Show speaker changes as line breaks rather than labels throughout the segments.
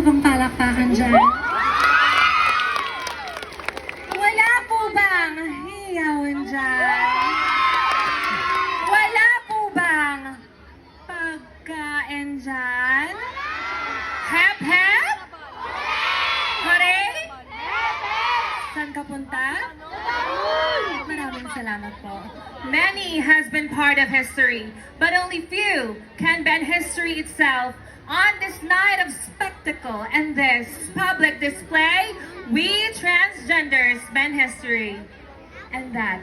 bang palakpakan dyan? Wala po bang hiyawan dyan? Wala po bang pagkain dyan? Hep, hep? Hooray? Saan ka punta? Maraming salamat po. Many has been part of history, but only few can bend history itself. On this night of spectacle and this public display, we transgenders bend history. And that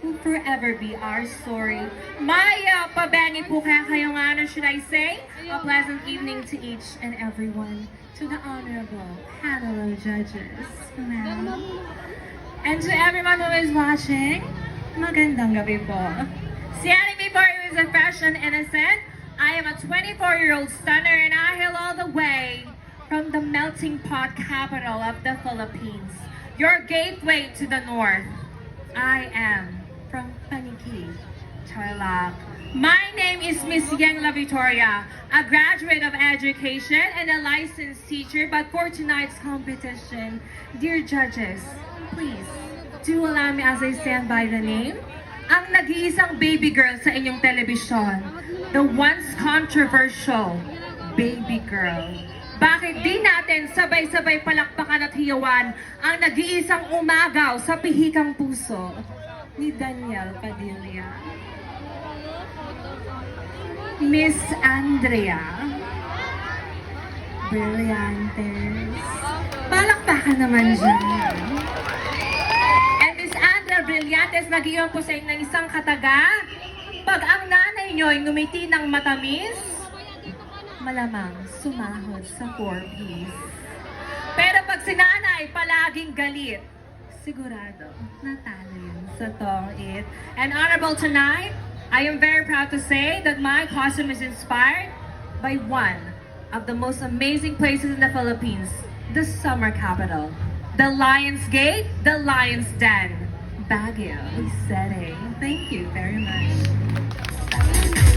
will forever be our story. Maya pabengi po kaya kayo nga, ano should I say? A pleasant evening to each and everyone. To the honorable panel of judges. Ma'am. And to everyone who is watching, magandang gabi po. Si Annie before you is a fresh and innocent. I am a 24-year-old stunner and I hail all the way from the melting pot capital of the Philippines. Your gateway to the north. I am from Paniki, Tarlac. My name is Miss Yang La Victoria, a graduate of education and a licensed teacher. But for tonight's competition, dear judges, please do allow me as I stand by the name, ang nag-iisang baby girl sa inyong telebisyon, the once controversial baby girl. Bakit di natin sabay-sabay palakpakan at hiyawan ang nag-iisang umagaw sa pihikang puso ni Daniel Padilla? Miss Andrea Brillantes. Palakpakan naman dyan. And Miss Andrea Brillantes, nag-iwan po sa inyo ng isang kataga. Pag ang nanay nyo ay ngumiti ng matamis, malamang sumahod sa 4-piece. Pero pag si nanay palaging galit, sigurado natalo yun sa tong-it. And honorable tonight, I am very proud to say that my costume is inspired by one of the most amazing places in the Philippines, the summer capital, the Lion's Gate, the Lion's Den, Baguio City. Thank you very much.